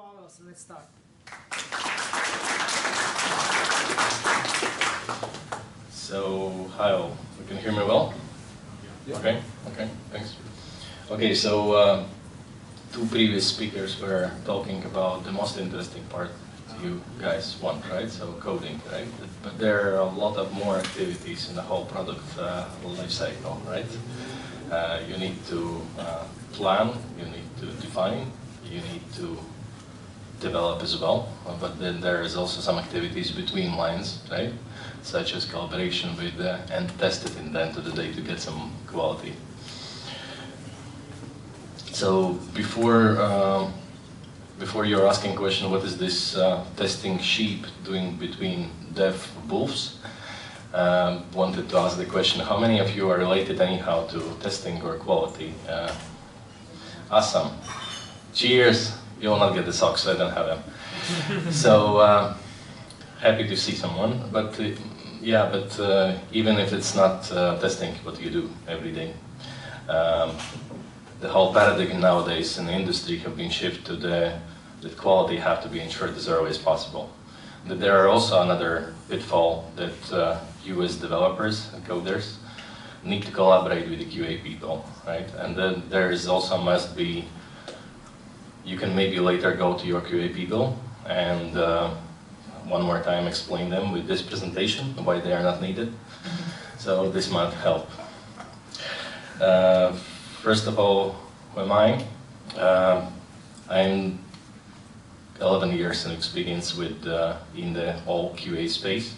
Pāvels, let's start. So, hi all. You can hear me well? Yeah. Okay, thanks. Okay, so two previous speakers were talking about the most interesting part you guys want, right? So coding, right? But there are a lot of more activities in the whole product life cycle, right? You need to plan, you need to define, you need to develop as well, but then there is also some activities between lines, right? Such as collaboration with and test it in the end of the day to get some quality. So before you're asking a question, what is this testing sheep doing between dev wolves? Wanted to ask the question, how many of you are related anyhow to testing or quality? Awesome. Cheers. You will not get the socks, I don't have them. So happy to see someone, but even if it's not testing what you do every day, the whole paradigm nowadays in the industry have been shifted to that quality have to be ensured as early as possible. But there are also another pitfall that you as developers and coders need to collaborate with the QA people, right? And then there is also must be, you can maybe later go to your QA people and one more time explain them with this presentation why they are not needed. So this might help. First of all, who am I? I'm 11 years in experience with in the whole QA space.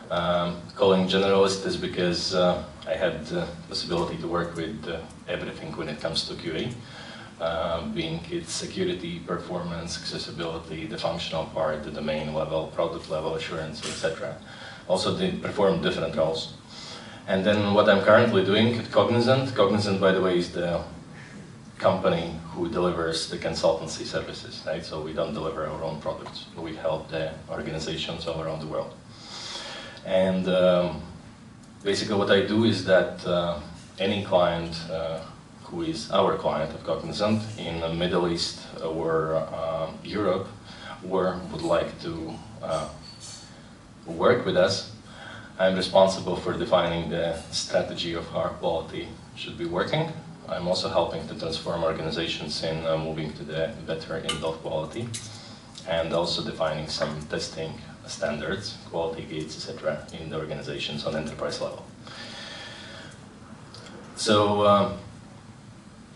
Calling generalist is because I had the possibility to work with everything when it comes to QA. Being its security, performance, accessibility, the functional part, the domain level, product level assurance, etc. Also did perform different roles. And then what I'm currently doing at Cognizant. Cognizant, by the way, is the company who delivers the consultancy services, right? So we don't deliver our own products. We help the organizations all around the world. And basically what I do is that any client who is our client of Cognizant in the Middle East or Europe, or would like to work with us, I'm responsible for defining the strategy of how quality should be working. I'm also helping to transform organizations in moving to the better in-built quality, and also defining some testing standards, quality gates, etc. in the organizations on enterprise level. So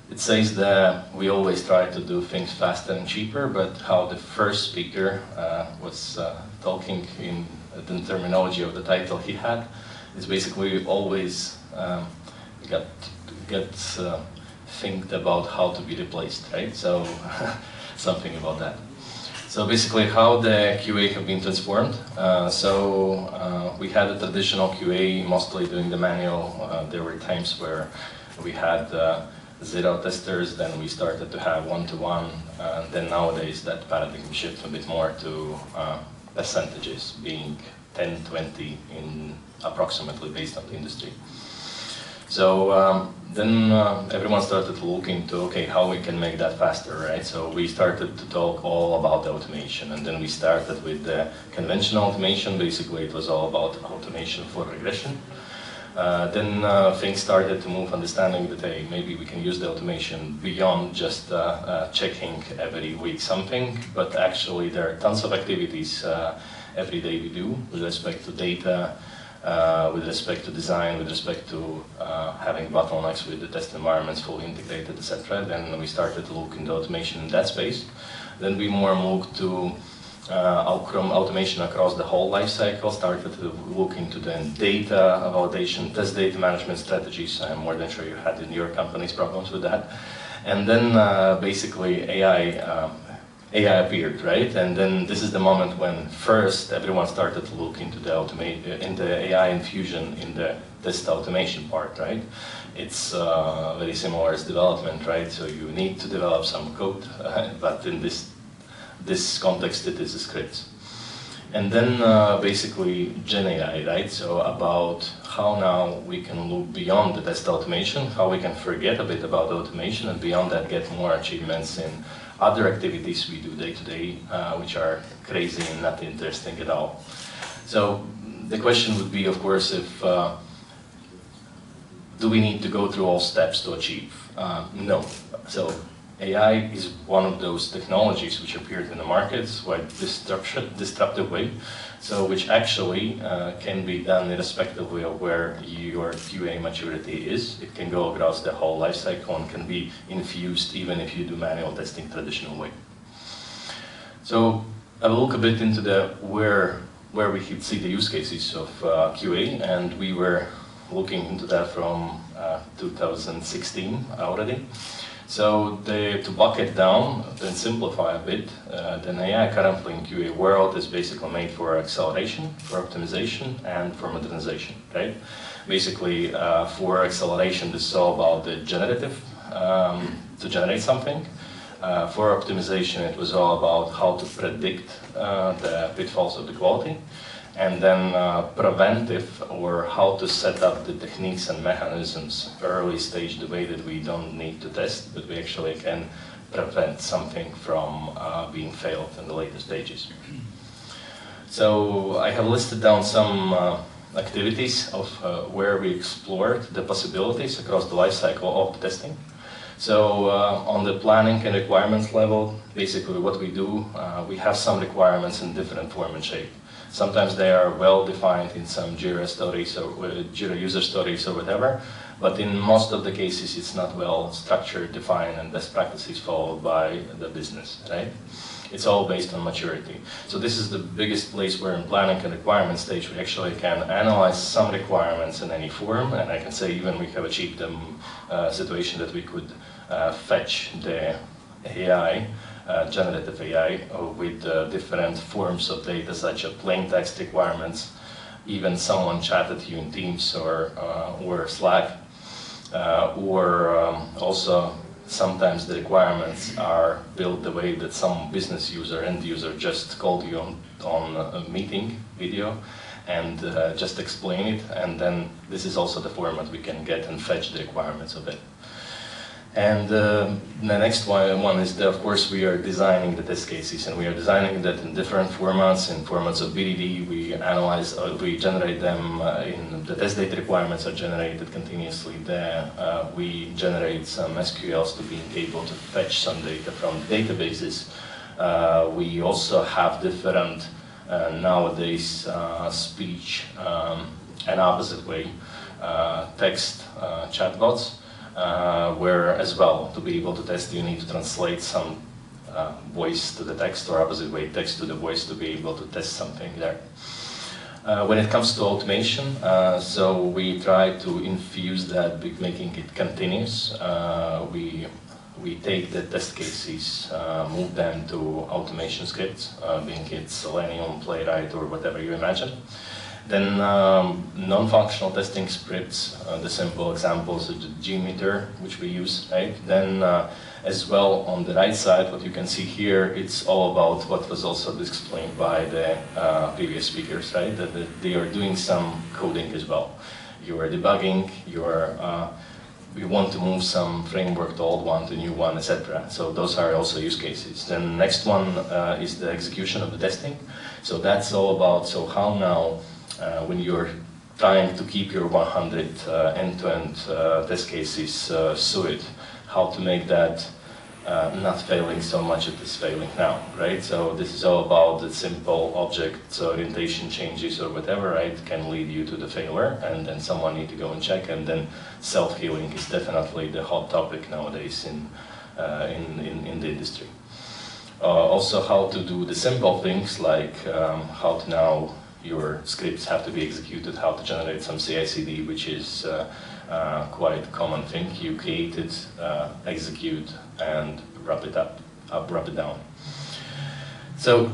it says that we always try to do things faster and cheaper, but how the first speaker was talking in the terminology of the title he had is basically always think about how to be replaced, right? So something about that. So basically how the QA have been transformed. We had a traditional QA mostly doing the manual. There were times where we had 0 testers, then we started to have 1-to-1, then nowadays that paradigm shift a bit more to percentages, being 10, 20 in approximately based on the industry. So then everyone started to look into, okay, how we can make that faster, right? So we started to talk all about the automation, and then we started with the conventional automation. Basically it was all about automation for regression. Then things started to move, understanding that, hey, maybe we can use the automation beyond just checking every week something, but actually there are tons of activities every day we do with respect to data, with respect to design, with respect to having bottlenecks with the test environments fully integrated, etc. Then we started to look into automation in that space. Then we more moved to automation across the whole life cycle, started to look into the data validation, test data management strategies. I'm more than sure you had in your company's problems with that. And then basically AI appeared, right? And then this is the moment when first everyone started to look into the AI infusion in the test automation part, right? It's very similar as development, right? So you need to develop some code, but in this context it is scripts. And then basically Gen AI, right? So about how now we can look beyond the test automation, how we can forget a bit about automation, and beyond that get more achievements in other activities we do day to day, which are crazy and not interesting at all. So the question would be, of course, if do we need to go through all steps to achieve? No. So AI is one of those technologies which appeared in the markets quite disruptive way, so which actually can be done irrespectively of where your QA maturity is. It can go across the whole life cycle and can be infused even if you do manual testing traditional way. So I will look a bit into the where we could see the use cases of QA, and we were looking into that from 2016 already. So to bucket down and simplify a bit, then AI currently in QA world is basically made for acceleration, for optimization, and for modernization, right? Basically, for acceleration, this is all about the generative, to generate something. For optimization, it was all about how to predict the pitfalls of the quality. And then preventive, or how to set up the techniques and mechanisms early stage, the way that we don't need to test, but we actually can prevent something from being failed in the later stages. So I have listed down some activities of where we explored the possibilities across the life cycle of the testing. So on the planning and requirements level, basically what we do, we have some requirements in different form and shape. Sometimes they are well defined in some Jira stories or Jira user stories or whatever, but in most of the cases it's not well structured, defined, and best practices followed by the business, right? It's all based on maturity. So this is the biggest place where in planning and requirement stage we actually can analyze some requirements in any form, and I can say even we have achieved a situation that we could fetch the AI, generative AI, with different forms of data, such as plain text requirements, even someone chatted you in Teams or Slack, or also sometimes the requirements are built the way that some business user, end user, just called you on a meeting video and just explain it, and then this is also the format we can get and fetch the requirements of it. And the next one is that, of course, we are designing the test cases, and we are designing that in different formats. In formats of BDD, we analyze, we generate them in the test data requirements are generated continuously there. We generate some SQLs to be able to fetch some data from databases. We also have different nowadays speech and opposite way text chatbots. Where as well, to be able to test, you need to translate some voice to the text, or opposite way, text to the voice, to be able to test something there. When it comes to automation, so we try to infuse that, making it continuous. We take the test cases, move them to automation scripts, being it Selenium, Playwright, or whatever you imagine. Then non-functional testing scripts, the simple examples of the Gmeter, which we use, right? Then as well on the right side, what you can see here, it's all about what was also explained by the previous speakers, right? That they are doing some coding as well. You are debugging, you want to move some framework to old one to new one, etc. So those are also use cases. Then next one is the execution of the testing. So that's all about, so how now, when you're trying to keep your 100 end-to-end test cases suited, how to make that not failing so much as it's failing now, right? So this is all about the simple object orientation changes or whatever, right, can lead you to the failure, and then someone need to go and check, and then self-healing is definitely the hot topic nowadays in the industry. Also how to do the simple things like how to now your scripts have to be executed, how to generate some CI/CD, which is quite a common thing. You create it, execute, and wrap it wrap it down. So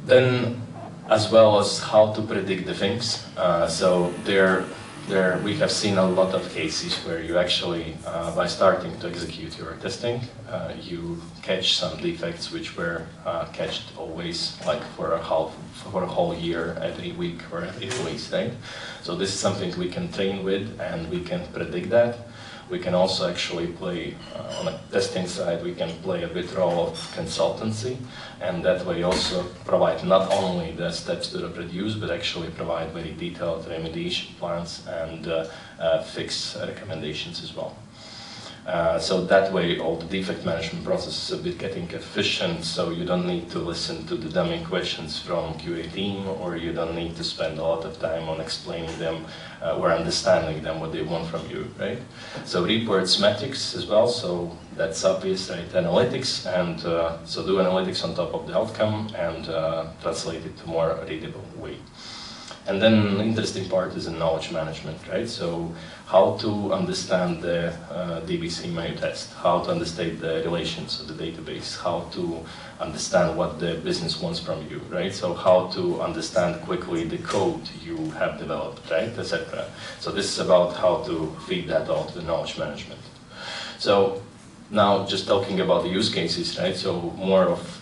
then, as well as how to predict the things. So there, we have seen a lot of cases where you actually, by starting to execute your testing, you catch some defects which were catched always, like for a whole year, every week or every 2 weeks, right? So this is something we can train with, and we can predict that. We can also actually play, on the testing side, we can play a bit role of consultancy, and that way also provide not only the steps to reproduce, but actually provide very detailed remediation plans and fix recommendations as well. So that way all the defect management process is a bit getting efficient, so you don't need to listen to the dummy questions from QA team, or you don't need to spend a lot of time on explaining them or understanding them what they want from you, right? So reports metrics as well, so that's obvious, right? Analytics, and so do analytics on top of the outcome and translate it to more readable way. And then the interesting part is the knowledge management, right? So how to understand the DB schema you test, how to understand the relations of the database, how to understand what the business wants from you, right? So how to understand quickly the code you have developed, right, etc. So this is about how to feed that all to the knowledge management. So now just talking about the use cases, right? So more of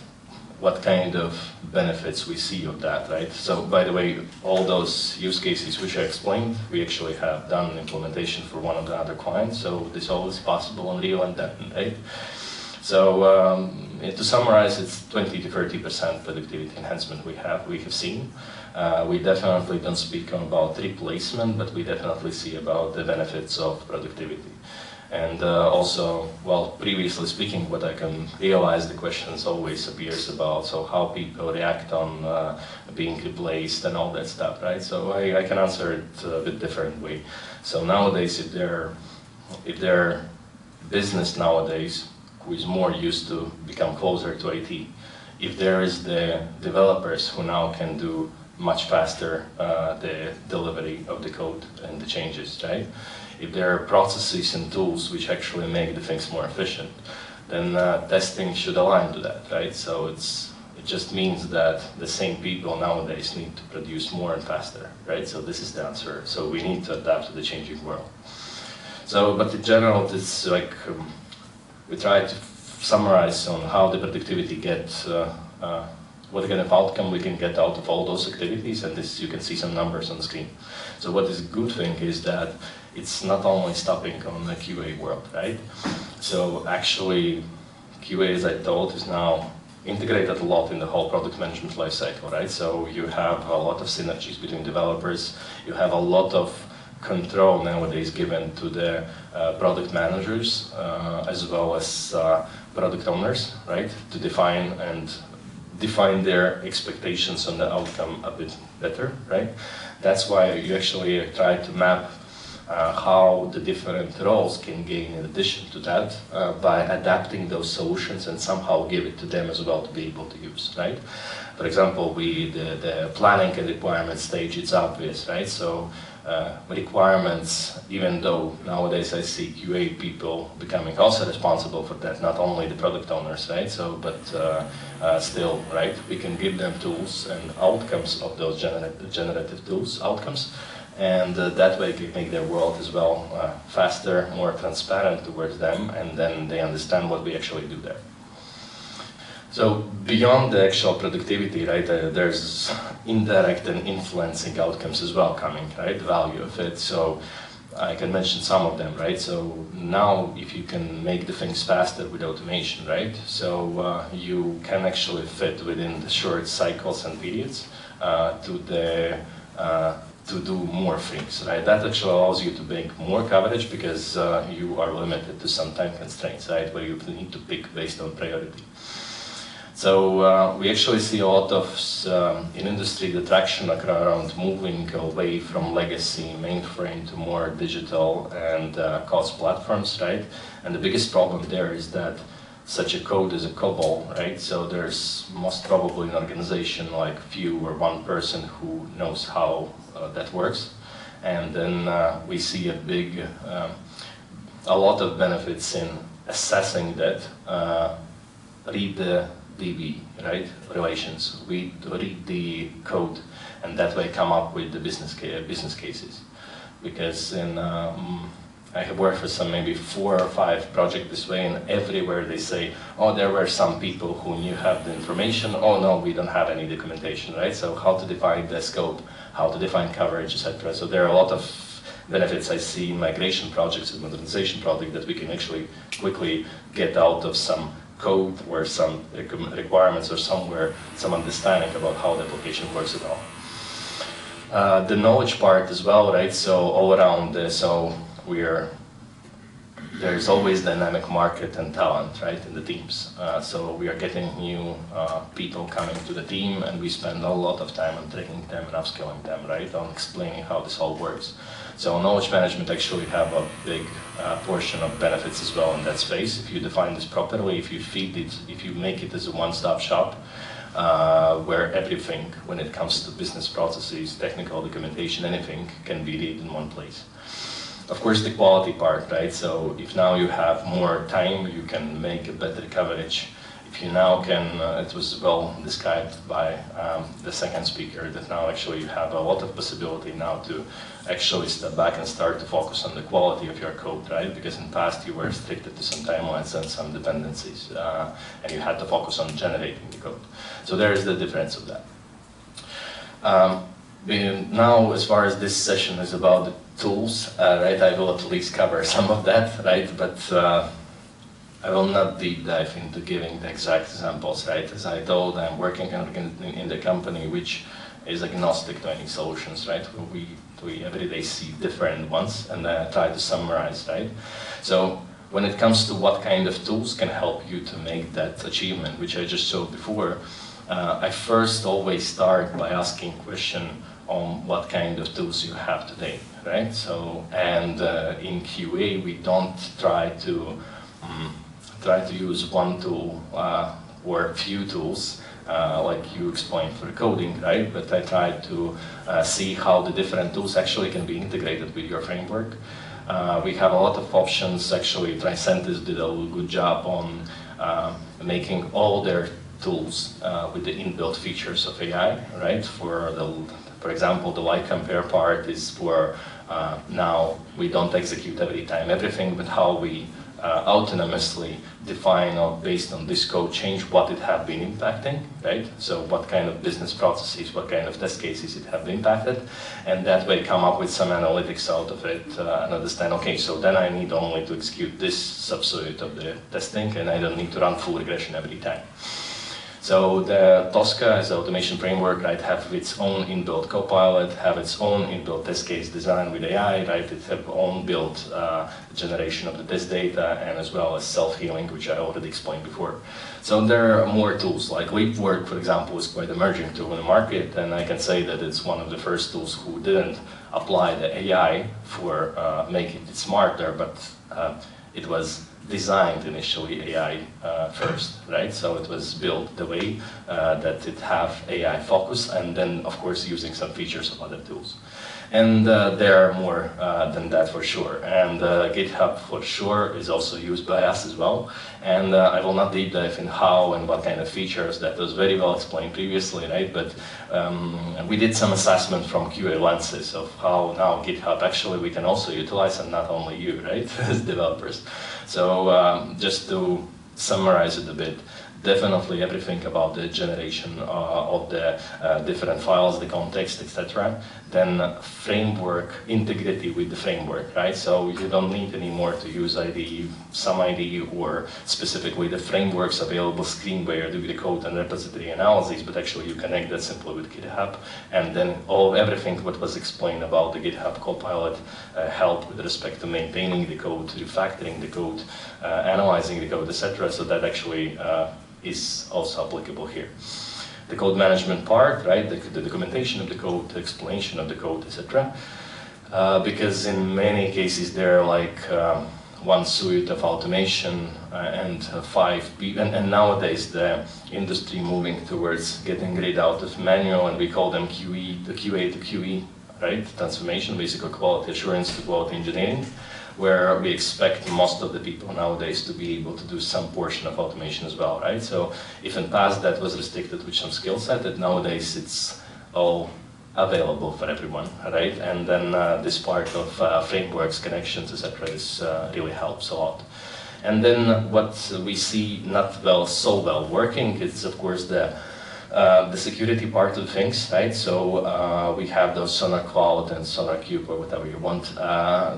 what kind of benefits we see of that, right? So by the way, all those use cases which I explained, we actually have done implementation for one of the other clients, so this all is possible on real and done, right? So to summarize, it's 20 to 30% productivity enhancement we have seen. We definitely don't speak about replacement, but we definitely see about the benefits of productivity. And also, well, previously speaking, what I can realize, the questions always appears about, so how people react on being replaced and all that stuff, right? So I can answer it a bit different way. So nowadays, if their business nowadays, who is more used to become closer to IT, if there is the developers who now can do much faster the delivery of the code and the changes, right? If there are processes and tools which actually make the things more efficient, then testing should align to that, right? So it just means that the same people nowadays need to produce more and faster, right? So this is the answer. So we need to adapt to the changing world. So, but in general, it's like we try to summarize on how the productivity gets, what kind of outcome we can get out of all those activities, and this you can see some numbers on the screen. So what is a good thing is that it's not only stopping on the QA world, right? So actually, QA, as I told, is now integrated a lot in the whole product management lifecycle, right? So you have a lot of synergies between developers, you have a lot of control nowadays given to the product managers as well as product owners, right? To define their expectations on the outcome a bit better, right? That's why you actually try to map how the different roles can gain in addition to that by adapting those solutions and somehow give it to them as well to be able to use, right? For example, the planning and requirement stage, it's obvious, right? So requirements, even though nowadays I see QA people becoming also responsible for that, not only the product owners, right? So, but still, right? We can give them tools and outcomes of those generative tools, outcomes, and that way can make their world as well faster, more transparent towards them, and then they understand what we actually do there. So beyond the actual productivity, right, there's indirect and influencing outcomes as well coming, right, the value of it. So I can mention some of them, right? So now if you can make the things faster with automation, right? So you can actually fit within the short cycles and periods to do more things, right? That actually allows you to make more coverage because you are limited to some time constraints, right? Where you need to pick based on priority. So we actually see a lot of, in industry, the traction around moving away from legacy mainframe to more digital and cost platforms, right? And the biggest problem there is that such a code is a COBOL, right? So there's most probably an organization like few or one person who knows how that works. And then we see a lot of benefits in assessing that, read the DB, right, relations, read the code, and that way come up with the business cases. because I have worked for some maybe 4 or 5 projects this way, and everywhere they say, oh, there were some people who knew have the information, oh no, we don't have any documentation, right? So how to define the scope, how to define coverage, etc. So there are a lot of benefits I see in migration projects and modernization projects that we can actually quickly get out of some code or some requirements or somewhere, some understanding about how the application works at all. The knowledge part as well, right? So all around this, so there's always dynamic market and talent, right, in the teams. So we are getting new people coming to the team, and we spend a lot of time on training them and upskilling them, right, on explaining how this all works. So knowledge management actually have a big portion of benefits as well in that space. If you define this properly, if you feed it, if you make it as a one-stop shop, where everything, when it comes to business processes, technical documentation, anything can be read in one place. Of course, the quality part, right? So if now you have more time, you can make a better coverage. If you now can, it was well described by the second speaker, that now actually you have a lot of possibility now to actually step back and start to focus on the quality of your code, right? Because in the past you were restricted to some timelines and some dependencies, and you had to focus on generating the code. So there is the difference of that. Now, as far as this session is about the tools, right, I will at least cover some of that, right, but I will not deep dive into giving the exact examples, right. As I told, I'm working in the company which is agnostic to any solutions, right. We every day see different ones and try to summarize, right. So when it comes to what kind of tools can help you to make that achievement, which I just showed before, I first always start by asking question on what kind of tools you have today, right? So, and in QA, we don't try to use one tool or few tools like you explained for coding, right? But I try to see how the different tools actually can be integrated with your framework. We have a lot of options. Actually, Tricentis did a good job on making all their tools with the inbuilt features of AI, right? For example, the light compare part is for now we don't execute every time everything, but how we autonomously define or based on this code change what it have been impacting, right? So what kind of business processes, what kind of test cases it have impacted, and that way come up with some analytics out of it and understand, okay, so then I need only to execute this subset of the testing and I don't need to run full regression every time. So the Tosca as an automation framework, right, have its own inbuilt copilot, have its own inbuilt test case design with AI, right, it have own built generation of the test data, and as well as self-healing, which I already explained before. So there are more tools, like LeapWork, for example, is quite emerging tool in the market, and I can say that it's one of the first tools who didn't apply the AI for making it smarter, but it was designed initially AI first, right? So it was built the way that it have AI focus, and then of course using some features of other tools. And there are more than that for sure. And GitHub for sure is also used by us as well. And I will not deep dive in how and what kind of features, that was very well explained previously, right? But we did some assessment from QA lenses of how now GitHub actually we can also utilize, and not only you, right, as developers. So just to summarize it a bit, definitely everything about the generation of the different files, the context, etc. Then framework, integrity with the framework, right? So you don't need anymore to use IDE, some IDE, or specifically the frameworks available screen where you do the code and repository analysis, but actually you connect that simply with GitHub, and then everything what was explained about the GitHub Copilot help with respect to maintaining the code, refactoring the code, analyzing the code, etc. So that actually is also applicable here. The code management part, right, the documentation of the code, the explanation of the code, etc. Because in many cases there are like one suite of automation and 5 people, and nowadays the industry moving towards getting rid out of manual, and we call them QA to QE, right, transformation, basically quality assurance to quality engineering, where we expect most of the people nowadays to be able to do some portion of automation as well, right? So if in the past that was restricted with some skill set, that nowadays it's all available for everyone, right? And then this part of frameworks, connections, etc. This really helps a lot. And then what we see not so well working is, of course, the security part of things, right? So we have those Sonar Cloud and Sonar Cube or whatever you want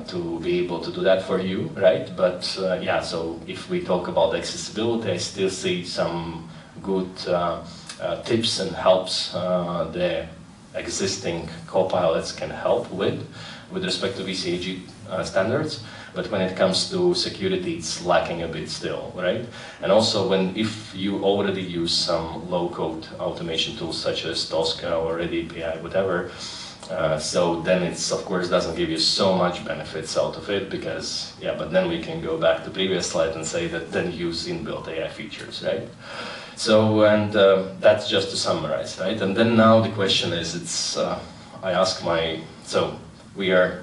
to be able to do that for you, right? But yeah, so if we talk about accessibility, I still see some good tips and helps the existing copilots can help with respect to VCAG standards. But when it comes to security, it's lacking a bit still, right? And also if you already use some low-code automation tools such as Tosca or Red API, whatever, so then it's, of course, doesn't give you so much benefits out of it because, yeah, but then we can go back to previous slide and say that then use inbuilt AI features, right? So, and that's just to summarize, right? And then now the question is, I ask so we are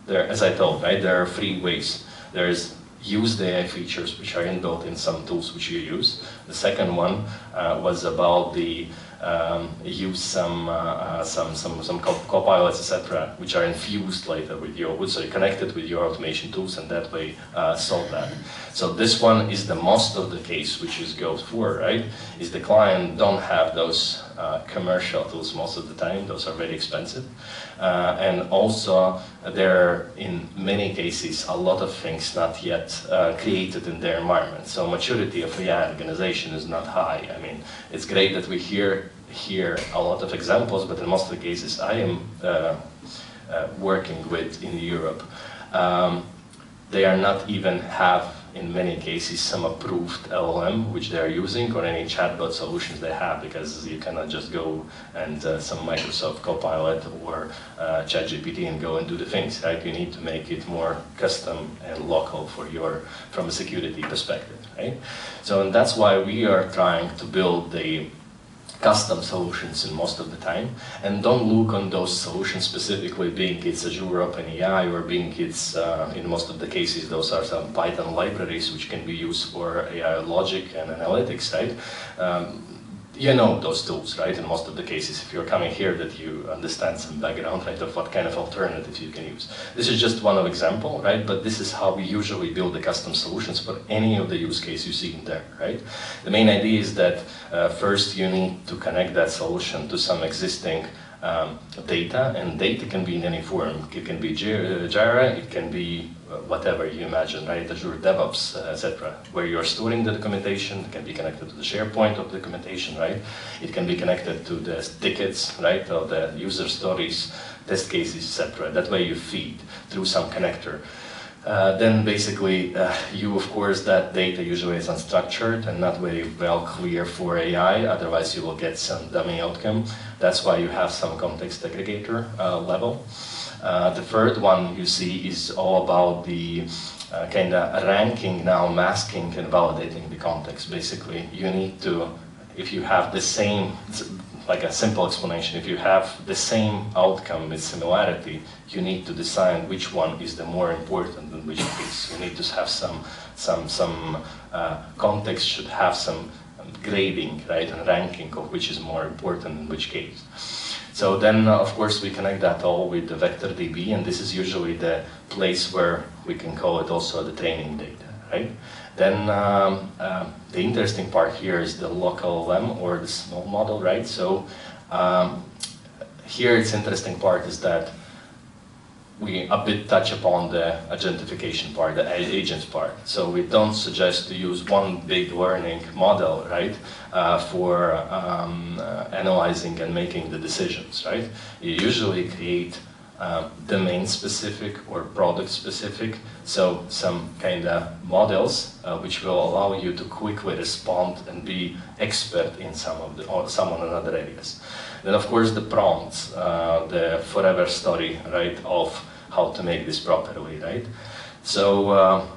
there, as I told, right? There are 3 ways. There's use the AI features which are inbuilt in some tools which you use. The second one was about the use some copilots, etc., which are infused later with connected with your automation tools, and that way solve that. So this one is the most of the case which is goes for, right? Is the client don't have those commercial tools most of the time; those are very expensive, and also there are in many cases a lot of things not yet created in their environment. So maturity of AI organization is not high. I mean, it's great that we hear a lot of examples, but in most of the cases I am working with in Europe, they are not even have in many cases some approved LLM which they are using or any chatbot solutions they have, because you cannot just go and some Microsoft Copilot or ChatGPT and go and do the things, right? You need to make it more custom and local for from a security perspective, right? So and that's why we are trying to build the custom solutions in most of the time, and don't look on those solutions specifically being it's Azure OpenAI or being it's in most of the cases those are some Python libraries which can be used for AI logic and analytics, right? You know those tools, right? In most of the cases, if you're coming here, that you understand some background, right, of what kind of alternatives you can use. This is just one example, right? But this is how we usually build the custom solutions for any of the use case you see in there, right? The main idea is that first you need to connect that solution to some existing data, and data can be in any form. It can be Jira, it can be whatever you imagine, right? Azure DevOps, etc., where you're storing the documentation. It can be connected to the SharePoint of the documentation, right? It can be connected to the tickets, right, or the user stories, test cases, etc. That way you feed through some connector. Then basically, of course, that data usually is unstructured and not very well clear for AI, otherwise you will get some dummy outcome. That's why you have some context aggregator level. The third one you see is all about the kind of ranking now, masking and validating the context. Basically, you need to, if you have the same, like a simple explanation, if you have the same outcome with similarity, you need to decide which one is the more important and which case. You need to have some context should have some grading, right, and ranking of which is more important in which case. So then, of course, we connect that all with the vector DB, and this is usually the place where we can call it also the training data, right? Then the interesting part here is the local LM or the small model, right? So here it's interesting part is that we a bit touch upon the agentification part, the agents part. So we don't suggest to use one big learning model, right, for analyzing and making the decisions, right? You usually create domain-specific or product-specific, so some kind of models which will allow you to quickly respond and be expert in some on other areas. Then, of course, the prompts, the forever story, right, of how to make this properly, right? So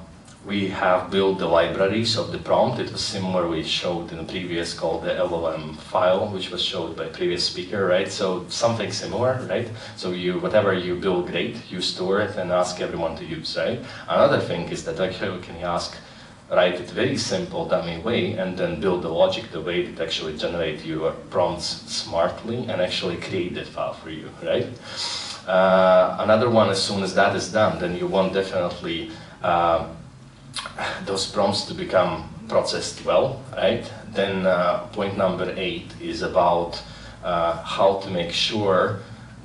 we have built the libraries of the prompt. It was similar we showed in the previous called the LLM file, which was showed by previous speaker, right? So something similar, right? So whatever you build great, you store it and ask everyone to use, right? Another thing is that actually can you ask write it very simple dummy way and then build the logic the way that actually generate your prompts smartly and actually create that file for you, right? Another one, as soon as that is done, then you want definitely those prompts to become processed well, right? Then point number 8 is about how to make sure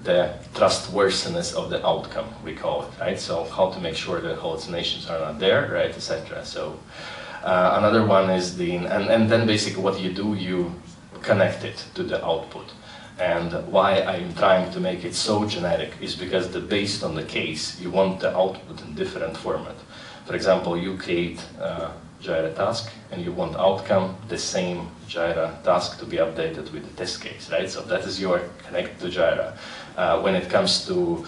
the trustworthiness of the outcome, we call it, right? So how to make sure that hallucinations are not there, right, etc. So another one is and then basically what you do, you connect it to the output. And why I'm trying to make it so generic is because based on the case, you want the output in different format. For example, you create Jira task and you want outcome, the same Jira task to be updated with the test case, right? So that is your connect to Jira. When it comes to,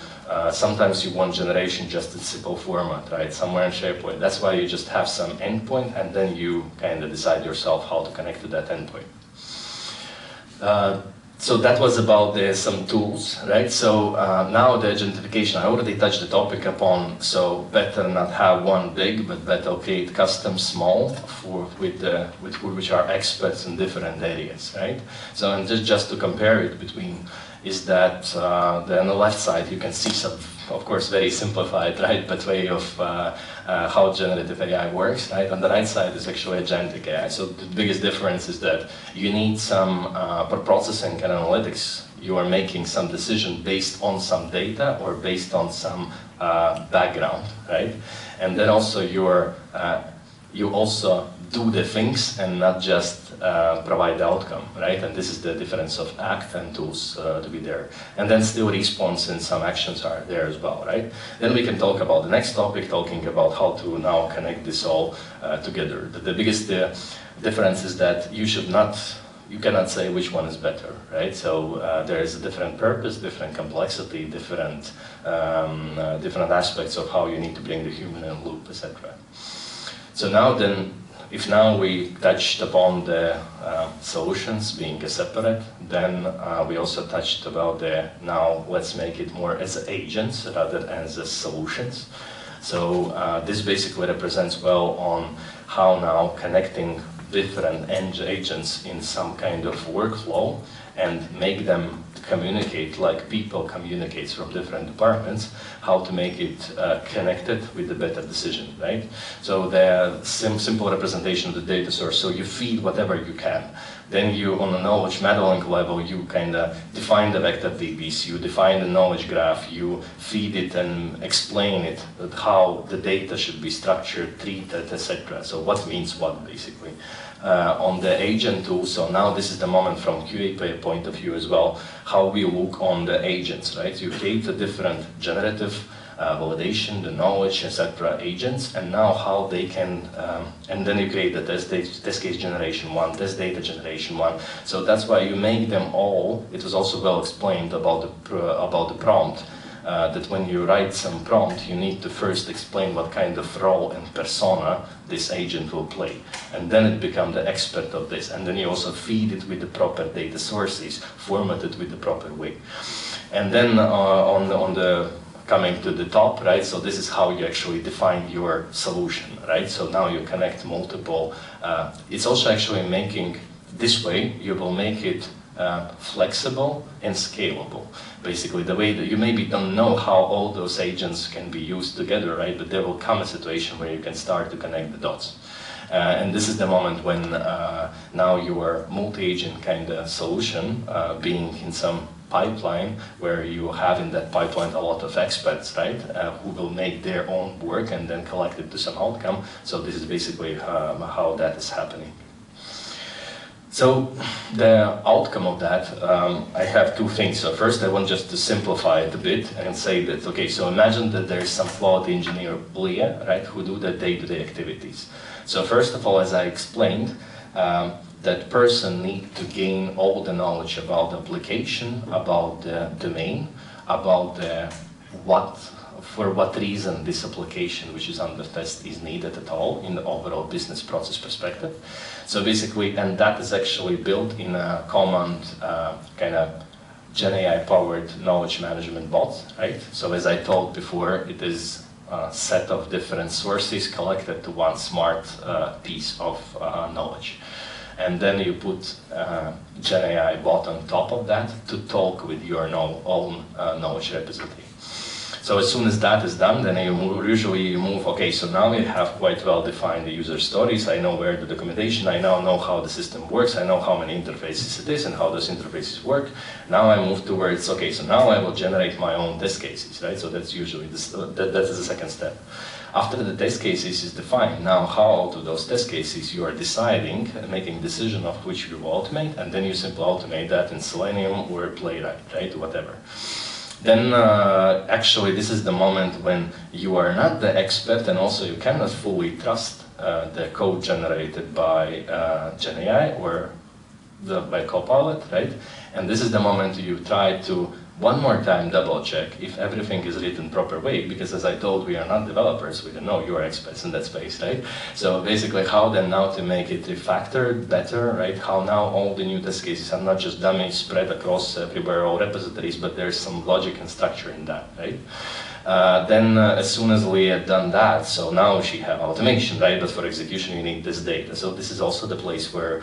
sometimes you want generation just in simple format, right? Somewhere in SharePoint. That's why you just have some endpoint and then you kind of decide yourself how to connect to that endpoint. So that was about some tools, right? So now the agentification, I already touched the topic upon, so better not have one big, but better create custom small which are experts in different areas, right? So and just to compare it between, is that then on the left side you can see some, of course, very simplified, right, but way of how generative AI works, right? On the right side is actually agentic AI. So the biggest difference is that you need some, for processing and analytics, you are making some decision based on some data or based on some background, right? And then also you also do the things and not just provide the outcome, right? And this is the difference of act and tools to be there. And then still response and some actions are there as well, right? Then we can talk about the next topic, talking about how to now connect this all together. The biggest difference is that you cannot say which one is better, right? So there is a different purpose, different complexity, different aspects of how you need to bring the human in loop, etc. So now then, if now we touched upon the solutions being separate, then we also touched about now let's make it more as agents rather than as solutions. So this basically represents well on how now connecting different agents in some kind of workflow and make them communicate like people communicate from different departments, how to make it connected with a better decision, right? So the simple representation of the data source, so you feed whatever you can. Then you, on a knowledge modeling level, you kind of define the vector DBs, you define the knowledge graph, you feed it and explain it, how the data should be structured, treated, etc. So what means what, basically. On the agent tool, so now this is the moment from QA point of view as well, how we look on the agents, right? You create a different generative validation, the knowledge, etc. agents, and now how they can, and then you create the test case generation one, test data generation one. So that's why you make them all. It was also well explained about the prompt. That when you write some prompt, you need to first explain what kind of role and persona this agent will play. And then it becomes the expert of this. And then you also feed it with the proper data sources, formatted with the proper way. And then on the coming to the top, right, so this is how you actually define your solution, right? So now you connect multiple, it's also actually making, this way you will make it flexible and scalable. Basically, the way that you maybe don't know how all those agents can be used together, right? But there will come a situation where you can start to connect the dots. And this is the moment when now your multi-agent kind of solution being in some pipeline where you have in that pipeline a lot of experts, right? Who will make their own work and then collect it to some outcome. So this is basically how that is happening. So the outcome of that, I have two things. So first I want just to simplify it a bit and say that, okay, so imagine that there is some quality engineer, Leah, right, who do the day-to-day activities. So first of all, as I explained, that person needs to gain all the knowledge about the application, about the domain, about for what reason this application, which is under test, is needed at all in the overall business process perspective. So basically, and that is actually built in a common kind of Gen AI powered knowledge management bot, right? So as I told before, it is set of different sources collected to one smart piece of knowledge. And then you put GenAI bot on top of that to talk with your own knowledge repository. So as soon as that is done, then you usually move, okay, so now we have quite well defined the user stories. I know where the documentation, I now know how the system works, I know how many interfaces it is and how those interfaces work. Now I move towards, okay, so now I will generate my own test cases, right? So that's usually, that is the second step. After the test cases is defined, now how to those test cases you are deciding, making a decision of which you will automate, and then you simply automate that in Selenium or Playwright, right, whatever. Then actually this is the moment when you are not the expert and also you cannot fully trust the code generated by GenAI or by Copilot, right? And this is the moment you try to one more time double check if everything is written proper way, because as I told, we are not developers, we don't know, you are experts in that space, right? So basically how then now to make it refactored better, right? How now all the new test cases are not just dummies spread across everywhere, all repositories, but there's some logic and structure in that, right? Then as soon as we had done that, so now she have automation, right? But for execution you need this data. So this is also the place where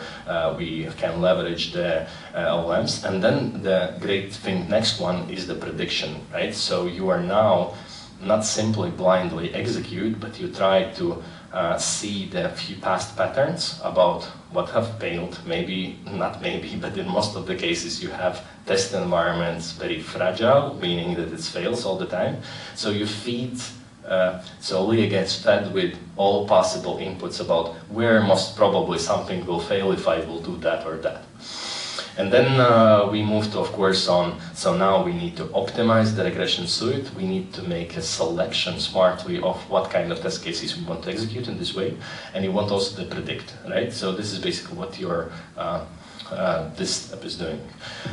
we can leverage the LLMs. And then the great thing, next one is the prediction, right? So you are now not simply blindly execute, but you try to see the few past patterns about what have failed, maybe, not maybe, but in most of the cases you have test environments very fragile, meaning that it fails all the time. So you feed, so Leah gets fed with all possible inputs about where most probably something will fail if I will do that or that. And then we move to, of course, on, so now we need to optimize the regression suite. We need to make a selection smartly of what kind of test cases we want to execute in this way. And you want also to predict, right? So this is basically what your this step is doing.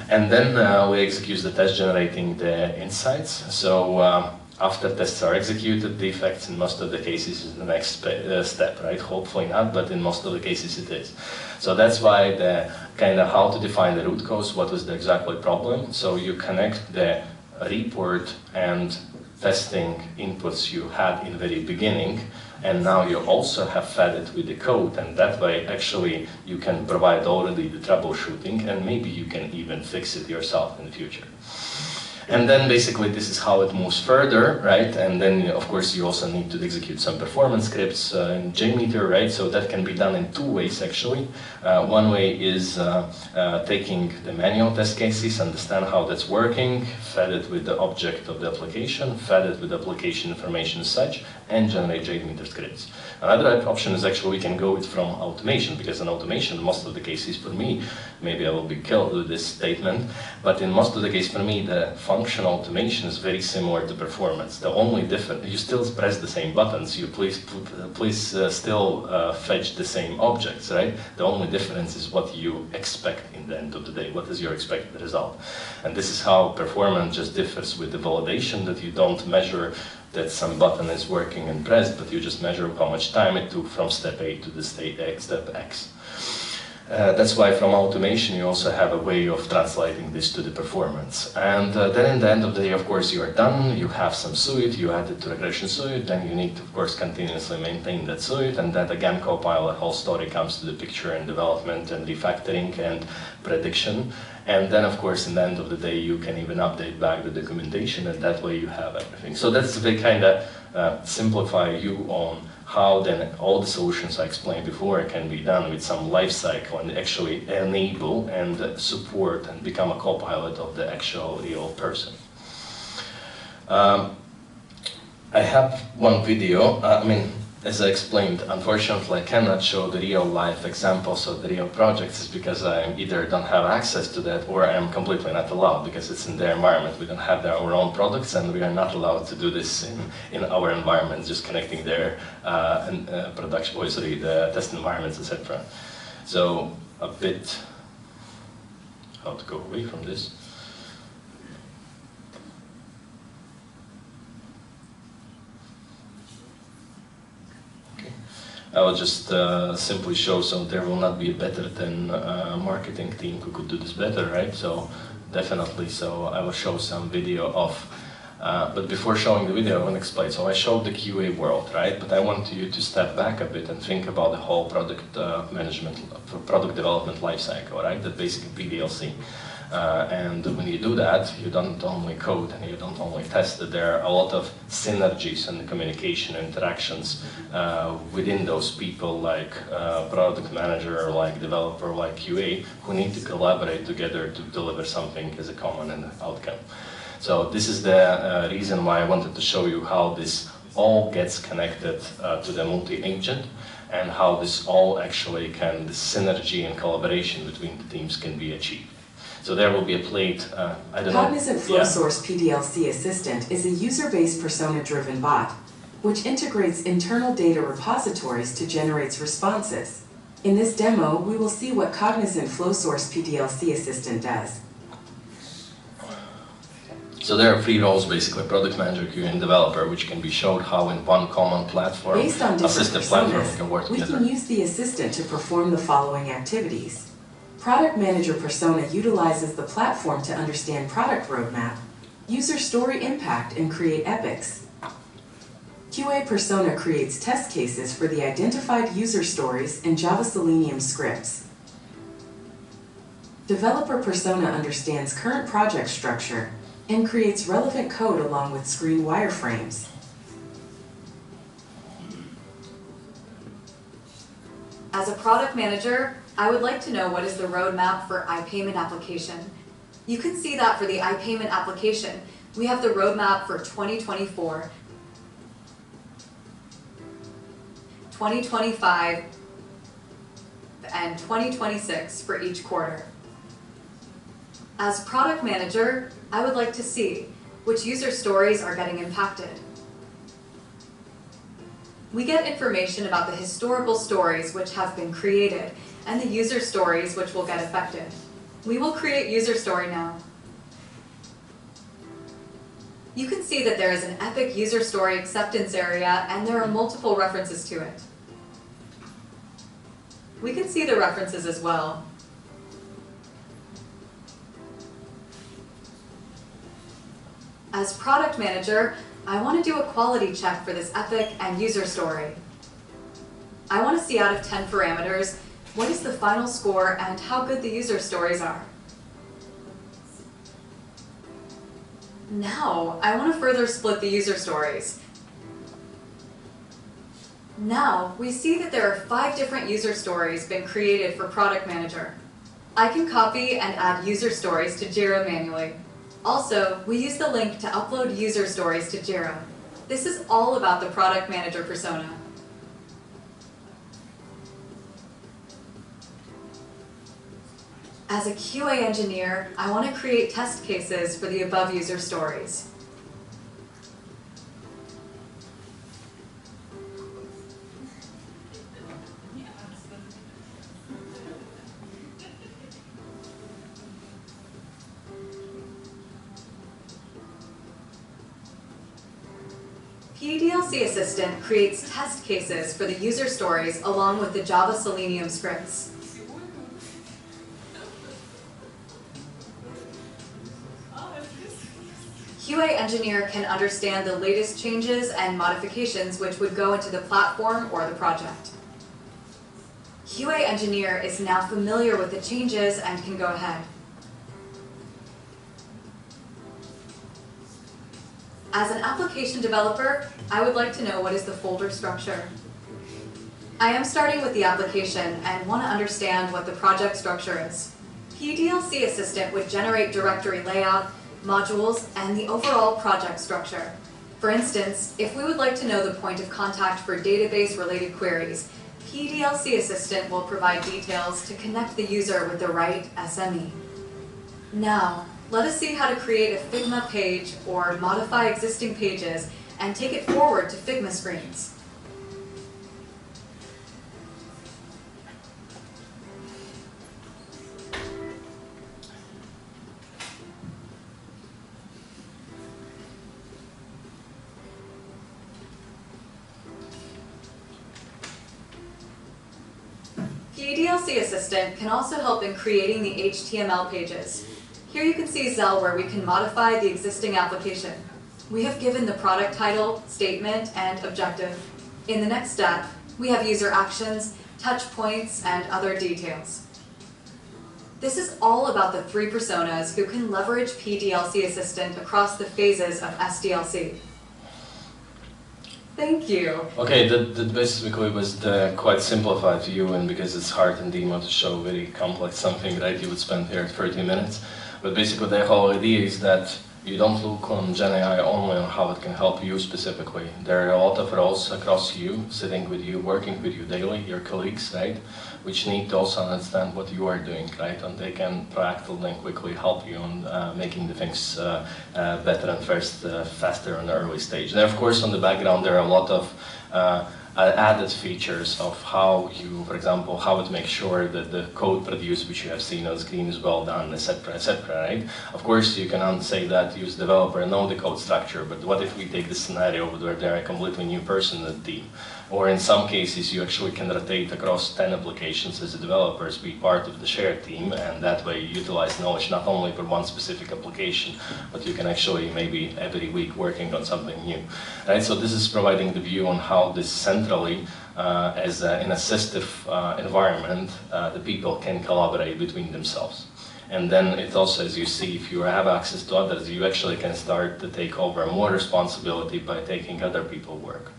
And then we execute the test generating the insights. So after tests are executed, defects in most of the cases is the next step, right? Hopefully not, but in most of the cases it is. So that's why the kind of how to define the root cause, what is the exactly problem. So you connect the report and testing inputs you had in the very beginning, and now you also have fed it with the code, and that way actually you can provide already the troubleshooting, and maybe you can even fix it yourself in the future. And then basically this is how it moves further, right? And then of course you also need to execute some performance scripts in JMeter, right? So that can be done in two ways actually. One way is taking the manual test cases, understand how that's working, fed it with the object of the application, fed it with application information as such, and generate JMeter scripts. Another option is actually we can go it from automation, because in automation, most of the cases for me, maybe I will be killed with this statement, but in most of the cases for me, the functional automation is very similar to performance. The only difference, you still press the same buttons, you please still fetch the same objects, right? The only difference is what you expect in the end of the day, what is your expected result. And this is how performance just differs with the validation, that you don't measure that some button is working and pressed, but you just measure how much time it took from step A to the step X. That's why from automation you also have a way of translating this to the performance. And then in the end of the day, of course, you are done, you have some suite, you add it to regression suite, then you need to, of course, continuously maintain that suite, and then again, Copilot, whole story comes to the picture and development and refactoring and prediction. And then, of course, in the end of the day, you can even update back the documentation, and that way you have everything. So that's the kind of simplify you on how then all the solutions I explained before can be done with some life cycle and actually enable and support and become a co-pilot of the actual real person. I have one video. As I explained, unfortunately I cannot show the real life examples of the real projects, because I either don't have access to that or I am completely not allowed, because it's in their environment. We don't have our own products and we are not allowed to do this in our environment, just connecting their production, the test environments, etc. So a bit, how to go away from this. I will just simply show, so there will not be a better than marketing team who could do this better, right? So definitely, so I will show some video of But before showing the video, I want to explain. So I showed the QA world, right? But I want you to step back a bit and think about the whole product product development lifecycle, right? That basically PDLC. And when you do that, you don't only code and you don't only test it. There are a lot of synergies and communication interactions within those people, like product manager, like developer, like QA, who need to collaborate together to deliver something as a common outcome. So this is the reason why I wanted to show you how this all gets connected to the multi-agent, and how this all actually can, the synergy and collaboration between the teams can be achieved. So there will be a plate, I don't know. Cognizant FlowSource PDLC Assistant is a user-based persona-driven bot, which integrates internal data repositories to generate responses. In this demo, we will see what Cognizant FlowSource PDLC Assistant does. So there are three roles basically: product manager, QA, and developer, which can be showed how in one common platform, Based on different assistive platform, personas, can work we together. can use the assistant to perform the following activities. Product manager persona utilizes the platform to understand product roadmap, user story impact, and create epics. QA persona creates test cases for the identified user stories in Java Selenium scripts. Developer persona understands current project structure and creates relevant code along with screen wireframes. As a product manager, I would like to know what is the roadmap for iPayment application. You can see that for the iPayment application, we have the roadmap for 2024, 2025, and 2026 for each quarter. As product manager, I would like to see which user stories are getting impacted. We get information about the historical stories which have been created and the user stories which will get affected. We will create user story now. You can see that there is an epic user story acceptance area and there are multiple references to it. We can see the references as well. As product manager, I want to do a quality check for this epic and user story. I want to see out of 10 parameters, what is the final score and how good the user stories are. Now, I want to further split the user stories. Now, we see that there are 5 different user stories been created for Product Manager. I can copy and add user stories to Jira manually. Also, we use the link to upload user stories to Jira. This is all about the Product Manager persona. As a QA engineer, I want to create test cases for the above user stories. PDLC Assistant creates test cases for the user stories along with the Java Selenium scripts. QA engineer can understand the latest changes and modifications which would go into the platform or the project. QA engineer is now familiar with the changes and can go ahead. As an application developer, I would like to know what is the folder structure. I am starting with the application and want to understand what the project structure is. PDLC Assistant would generate directory layout, modules, and the overall project structure. For instance, if we would like to know the point of contact for database-related queries, PDLC Assistant will provide details to connect the user with the right SME. Now, let us see how to create a Figma page or modify existing pages and take it forward to Figma screens. PDLC Assistant can also help in creating the HTML pages. Here you can see Zell where we can modify the existing application. We have given the product title, statement, and objective. In the next step, we have user actions, touch points, and other details. This is all about the 3 personas who can leverage PDLC Assistant across the phases of SDLC. Thank you. Okay, that basically was the quite simplified view, and because it's hard in demo to show very complex something, right, you would spend here 30 minutes. But basically the whole idea is that you don't look on GenAI only on how it can help you specifically. There are a lot of roles across you, sitting with you, working with you daily, your colleagues, right? Which need to also understand what you are doing, right? And they can proactively and quickly help you on making the things better and faster in the early stage. And of course, on the background, there are a lot of added features of how you, for example, how to make sure that the code produced, which you have seen on screen, is well done, etc., right? Of course, you can say that use developer, know the code structure, but what if we take the scenario where they're a completely new person in the team? Or in some cases, you actually can rotate across 10 applications as a developers, be part of the shared team, and that way you utilize knowledge not only for one specific application, but you can actually maybe every week working on something new, right? So this is providing the view on how this centrally, as an assistive environment, the people can collaborate between themselves. And then it also, as you see, if you have access to others, you actually can start to take over more responsibility by taking other people's work.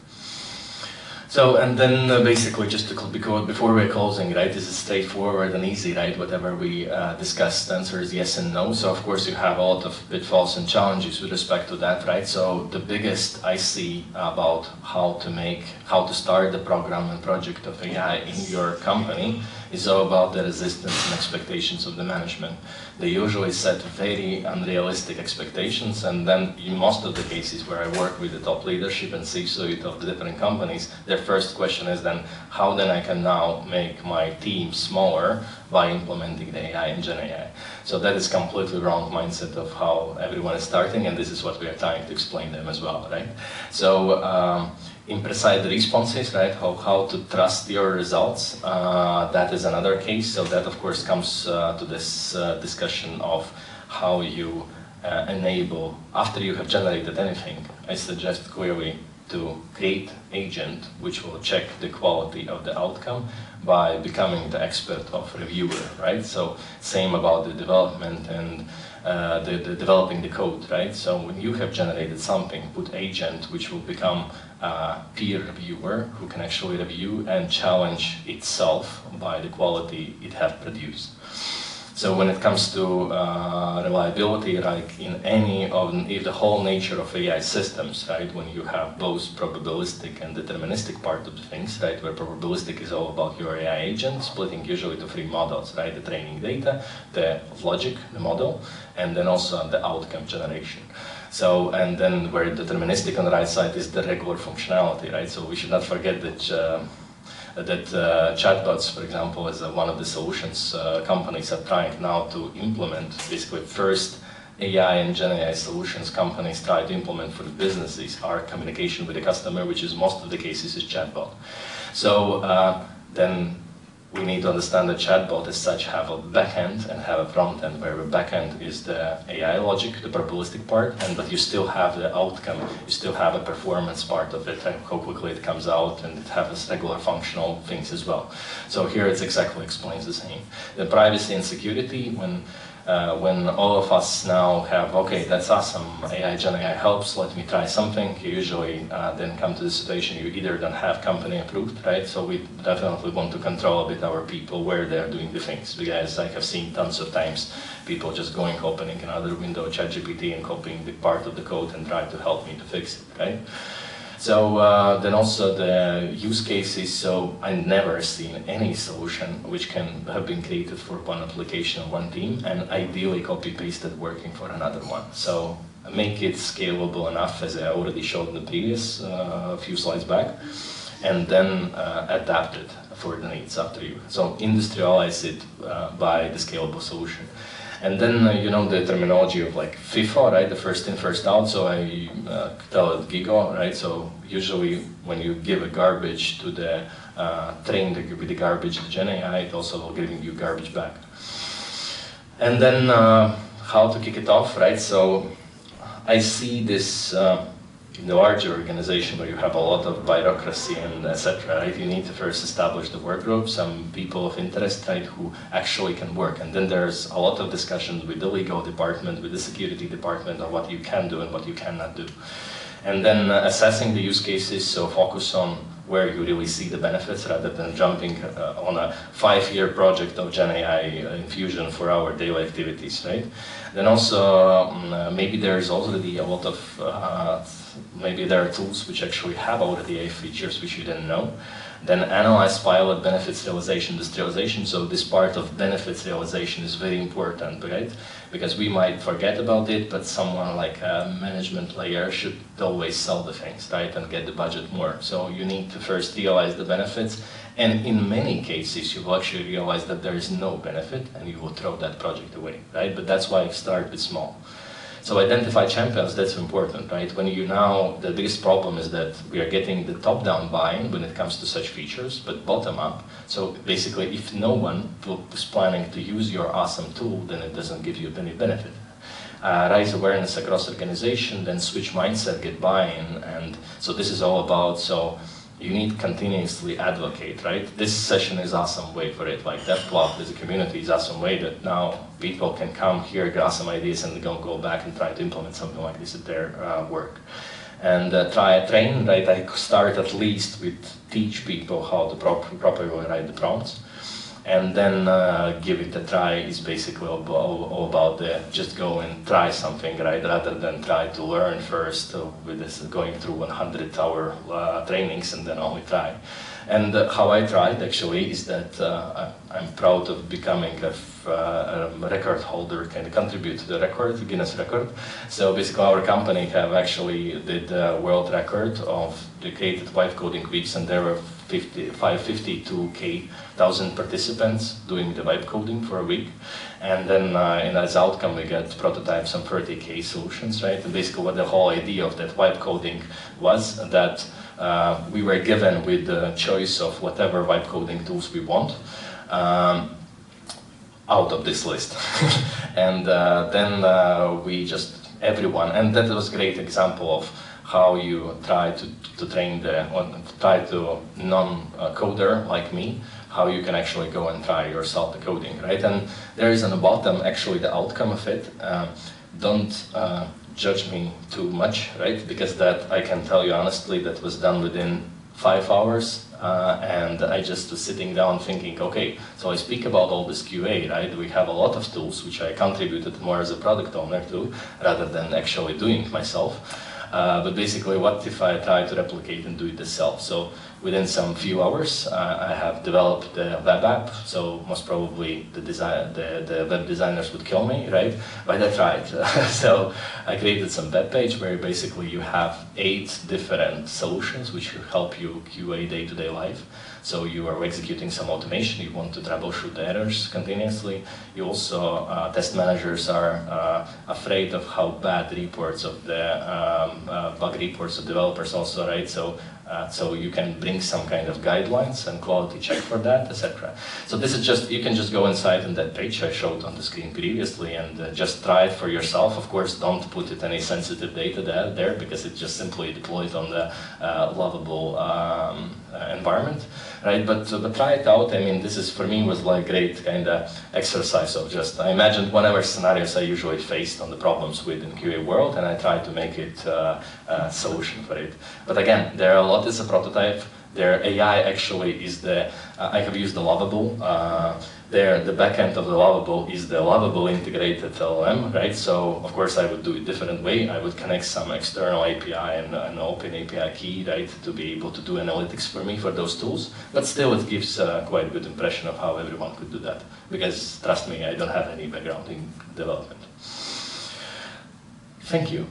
So, and then basically just to, because before we're closing, right, this is straightforward and easy, right? Whatever we discussed, the answer is yes and no. So of course you have a lot of pitfalls and challenges with respect to that, right? So the biggest I see about how to start the program and project of AI in your company is all about the resistance and expectations of the management. They usually set very unrealistic expectations, and then in most of the cases where I work with the top leadership and C-suite of the different companies, their first question is then, how then I can now make my team smaller by implementing the AI and GenAI? So that is completely wrong mindset of how everyone is starting, and this is what we are trying to explain them as well, right? So, imprecise responses, right? How to trust your results. That is another case. So that, of course, comes to this discussion of how you enable, after you have generated anything, I suggest clearly to create agent which will check the quality of the outcome by becoming the expert of reviewer, right? So same about the development and the developing the code, right? So when you have generated something, put agent which will become a peer reviewer who can actually review and challenge itself by the quality it has produced. So when it comes to reliability, like in any of if the whole nature of AI systems, right, when you have both probabilistic and deterministic part of the things, right, where probabilistic is all about your AI agent, splitting usually to 3 models, right, the training data, the logic, the model, and then also the outcome generation. So, and then where deterministic on the right side is the regular functionality, right? So we should not forget that chatbots, for example, is one of the solutions companies are trying now to implement. Basically, first AI and GenAI solutions companies try to implement for the businesses are communication with the customer, which is most of the cases is chatbot. So then we need to understand that chatbot as such have a backend and have a front end, where the backend is the AI logic, the probabilistic part, but you still have the outcome, you still have a performance part of it, how quickly it comes out, and it has regular functional things as well. So here it exactly explains the same. The privacy and security, when all of us now have, okay, that's awesome, AI, GenAI helps, let me try something, you usually then come to the situation you either don't have company approved, right? So we definitely want to control a bit our people where they're doing the things, because I have seen tons of times people just going, opening another window, ChatGPT, and copying the part of the code and try to help me to fix it, right? So then also the use cases, so I've never seen any solution which can have been created for one application or one team and ideally copy-pasted working for another one. So make it scalable enough, as I already showed in the previous few slides back, and then adapt it for the needs after you. So industrialize it by the scalable solution. And then, you know, the terminology of like FIFO, right, the first in, first out, so I tell it GIGO, right, so usually when you give a garbage to the train with the garbage to GenAI, it also will give you garbage back. And then how to kick it off, right, so I see this in the larger organization where you have a lot of bureaucracy and etc. Right? You need to first establish the work group, some people of interest, right, who actually can work, and then there's a lot of discussions with the legal department, with the security department on what you can do and what you cannot do. And then assessing the use cases, so focus on where you really see the benefits rather than jumping on a 5-year project of Gen AI infusion for our daily activities, right? Then also, maybe there's already a lot of, maybe there are tools which actually have already AI features which you didn't know. Then analyze pilot benefits realization, industrialization. So this part of benefits realization is very important, right? Because we might forget about it, but someone like a management layer should always sell the things, right? And get the budget more. So you need to first realize the benefits. And in many cases, you will actually realize that there is no benefit and you will throw that project away, right? But that's why I start with small. So identify champions, that's important, right? When you now, the biggest problem is that we are getting the top-down buy-in when it comes to such features, but bottom-up. So basically, if no one is planning to use your awesome tool, then it doesn't give you any benefit. Raise awareness across organization, then switch mindset, get buy-in, and so this is all about, so you need continuously advocate, right? This session is awesome way for it, like DevClub as a community is awesome way that now people can come here, get awesome ideas, and go back and try to implement something like this at their work. And train, right? I start at least with teach people how to properly write the prompts. And then give it a try is basically all about just go and try something, right? Rather than try to learn first with this going through 100-hour trainings and then only try. And how I tried actually is that I'm proud of becoming a record holder, kind of contribute to the record, Guinness record. So basically our company have actually did a world record of dedicated vibe coding weeks, and there were 52,000 participants doing the vibe coding for a week. And then as outcome we get prototypes on 30K solutions, right? And basically what the whole idea of that vibe coding was that we were given with the choice of whatever vibe coding tools we want out of this list. And then we just, everyone, and that was a great example of how you try to train the non-coder like me, how you can actually go and try yourself the coding, right? And there is on the bottom actually the outcome of it. Don't judge me too much, right? Because that, I can tell you honestly, that was done within 5 hours. And I just was sitting down thinking, okay, so I speak about all this QA, right? We have a lot of tools which I contributed more as a product owner to, rather than actually doing it myself. But basically, what if I try to replicate and do it myself? So within some few hours, I have developed the web app. So most probably the web designers would kill me, right? But I tried. So I created some web page where basically you have 8 different solutions which will help you QA day-to-day life. So you are executing some automation, you want to troubleshoot the errors continuously. You also, test managers are afraid of how bad reports of the bug reports of developers also, right? So you can bring some kind of guidelines and quality check for that, etc. So this is just, you can just go inside on that page I showed on the screen previously and just try it for yourself. Of course, don't put it any sensitive data there because it's just simply deployed on the lovable environment, right? But try it out. I mean, this is, for me, was like great kind of exercise of just, I imagined whatever scenarios I usually faced on the problems with in QA world, and I tried to make it a solution for it. But again, there are a lot. It's a prototype. Their AI actually is the, I have used the Lovable. The backend of the Lovable is the Lovable integrated LLM, right? So of course I would do it different way. I would connect some external API and an open API key, right, to be able to do analytics for me for those tools. But still it gives quite a good impression of how everyone could do that. Because trust me, I don't have any background in development. Thank you.